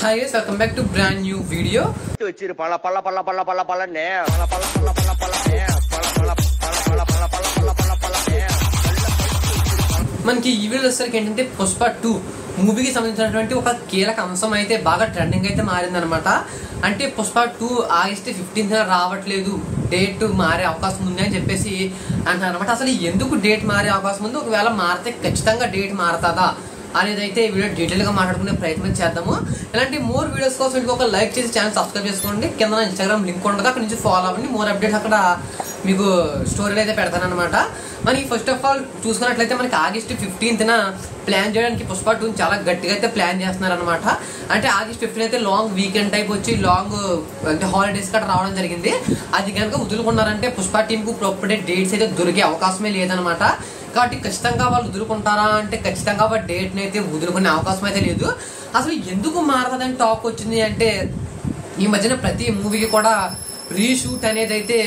Hi guys, welcome back to brand new video. మనకి ఈ video వచ్చేసరికి ఏంటంటే పుష్ప 2 మూవీకి సంబంధించినటువంటి ఒక కీలక అంశం అయితే బాగా ట్రెండింగ్ అయితే మారిందనమాట. అంటే పుష్ప 2 ఆగస్ట్ 15th రావట్లేదు, డేట్ మారే అవకాశం ఉంది అని చెప్పేసి అంటారు అనమాట. అసలు ఎందుకు డేట్ మారే అవకాశం ఉంది, ఒకవేళ మారితే ఖచ్చితంగా డేట్ మారుతుందా అనేది అయితే వీడియో డీటెయిల్ గా మాట్లాడుకునే ప్రయత్నం చేద్దాము. ఇలాంటి మోర్ వీడియోస్ కోసం ఇంకొక లైక్ చేసి ఛానల్ సబ్స్క్రైబ్ చేసుకోండి. కింద ఇన్స్టాగ్రామ్ లింక్ ఉండదు, అక్కడ నుంచి ఫాలో అవ్వండి. మోర్ అప్డేట్స్ అక్కడ మీకు స్టోరీలు అయితే పెడతాను అనమాట. మనకి ఫస్ట్ ఆఫ్ ఆల్ చూసుకున్నట్లయితే మనకి ఆగస్ట్ 15th ప్లాన్ చేయడానికి పుష్ప 2 చాలా గట్టిగా అయితే ప్లాన్ చేస్తున్నారు అనమాట. అంటే ఆగస్ట్ 15 అయితే లాంగ్ వీకెండ్ టైప్ వచ్చి లాంగ్ అంటే హాలిడేస్ కూడా రావడం జరిగింది. అది కనుక వదులుకున్నారంటే పుష్ప టీమ్ కు ప్రాపర్ డేట్స్ అయితే దొరికే అవకాశమే లేదనమాట. కాబట్టి ఖచ్చితంగా వాళ్ళు వదులుకుంటారా అంటే ఖచ్చితంగా వాళ్ళ డేట్ అయితే వదులుకునే అవకాశం అయితే లేదు. అసలు ఎందుకు మారదని టాక్ వచ్చింది అంటే ఈ మధ్యన ప్రతి మూవీకి కూడా రీషూట్ అనేది అయితే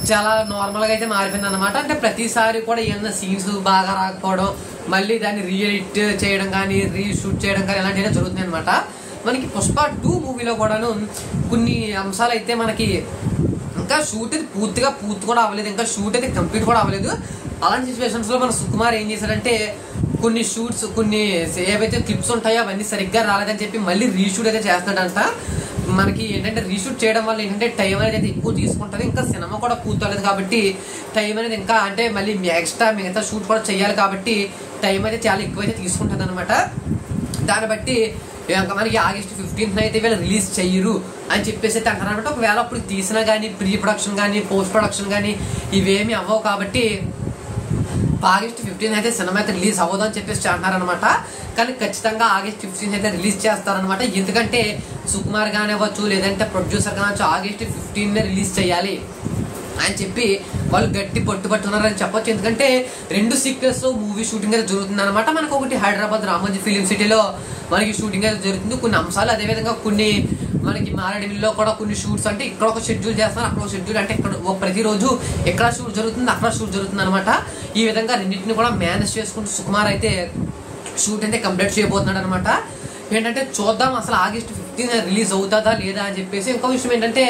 చాలా నార్మల్ గా అయితే మారిపోయింది అనమాట. అంటే ప్రతిసారి కూడా ఏమన్నా సీన్స్ బాగా రాకపోవడం, మళ్ళీ దాన్ని రీఎడిట్ చేయడం కానీ రీషూట్ చేయడం కానీ ఇలాంటివి జరుగుతుంది అనమాట. మనకి పుష్ప 2 మూవీలో కూడాను కొన్ని అంశాలు అయితే మనకి ఇంకా షూట్ అయితే పూర్తి కూడా అవ్వలేదు, ఇంకా షూట్ అయితే కంప్లీట్ కూడా అవ్వలేదు. అలాంటి సిచ్యువేషన్స్ లో మన సుకుమార్ ఏం చేశారంటే కొన్ని షూట్స్ కొన్ని ఏవైతే క్లిప్స్ ఉంటాయో అవన్నీ సరిగ్గా రాలేదని చెప్పి మళ్ళీ రీషూట్ అయితే చేస్తున్నాడంట. మనకి ఏంటంటే రీషూట్ చేయడం వల్ల ఏంటంటే టైం అనేది అయితే ఎక్కువ తీసుకుంటుంది, ఇంకా సినిమా కూడా పూర్తలేదు కాబట్టి టైం అనేది ఇంకా అంటే మళ్ళీ ఎక్స్ట్రా మిగతా షూట్ కూడా చేయాలి కాబట్టి టైం అయితే చాలా ఎక్కువైతే తీసుకుంటుంది అనమాట. దాన్ని బట్టి మనకి ఆగస్ట్ 15th అయితే వీళ్ళు రిలీజ్ చెయ్యరు అని చెప్పేసి అయితే అంటారు అనమాట. ఒకవేళ అప్పుడు తీసినా కానీ ప్రీ ప్రొడక్షన్ కానీ పోస్ట్ ప్రొడక్షన్ కానీ ఇవేమి అవ్వవు కాబట్టి ఆగస్ట్ 15th అయితే సినిమా అయితే రిలీజ్ అవ్వదు అని చెప్పేసి అంటున్నారనమాట. కానీ ఖచ్చితంగా ఆగస్ట్ 15th అయితే రిలీజ్ చేస్తారనమాట. ఎందుకంటే సుకుమార్ కానివ్వచ్చు లేదంటే ప్రొడ్యూసర్ కానివచ్చు ఆగస్ట్ 15th రిలీజ్ చేయాలి అని చెప్పి వాళ్ళు గట్టి పట్టున్నారని చెప్పొచ్చు. ఎందుకంటే 2 సీక్వెల్స్ లో మూవీ షూటింగ్ అయితే జరుగుతుంది అనమాట. మనకు ఒకటి హైదరాబాద్ రామోజీ ఫిలిం సిటీలో మనకి షూటింగ్ అయితే జరుగుతుంది. కొన్ని అంశాలు అదేవిధంగా కొన్ని మనకి మారేడుమిల్లిలో కూడా కొన్ని షూట్స్ అంటే ఇక్కడ ఒక షెడ్యూల్ చేస్తున్నారు, అక్కడ ఒక షెడ్యూల్ అంటే ఇక్కడ ప్రతిరోజు ఎక్కడ షూట్ జరుగుతుంది అక్కడ షూట్ జరుగుతుంది అనమాట. ఈ విధంగా రెండింటిని కూడా మేనేజ్ చేసుకుంటూ సుకుమార్ అయితే షూట్ అయితే కంప్లీట్ చేయబోతున్నాడు అనమాట. ఏంటంటే చూద్దాం అసలు ఆగస్ట్ 15 రిలీజ్ అవుతుందా లేదా అని చెప్పేసి. ఇంకో విషయం ఏంటంటే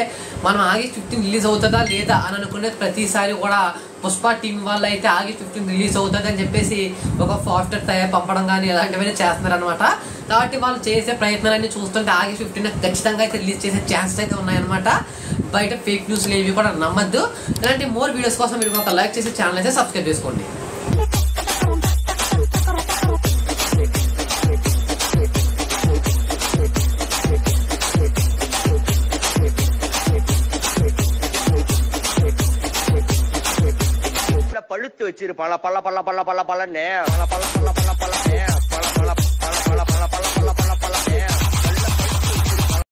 మనం ఆగస్ట్ 15 రిలీజ్ అవుతుందా లేదా అని అనుకునే ప్రతిసారి కూడా పుష్ప టీం వాళ్ళు అయితే ఆగస్ట్ 15 రిలీజ్ అవుతుంది అని చెప్పేసి ఒక పోస్టర్ పంపడం కానీ ఇలాంటివన్నీ చేస్తున్నారు అనమాట. కాబట్టి వాళ్ళు చేసే ప్రయత్నాలన్నీ చూస్తుంటే ఆగస్ట్ 15 ఖచ్చితంగా అయితే రిలీజ్ చేసే ఛాన్సెస్ అయితే ఉన్నాయన్నమాట. బయట ఫేక్ న్యూస్లు ఏవి కూడా నమ్మద్దు. ఇలాంటి మోర్ వీడియోస్ కోసం మీరు ఒక లైక్ చేసి ఛానల్ అయితే సబ్స్క్రైబ్ చేసుకోండి. பழுத்து வச்சிரு பல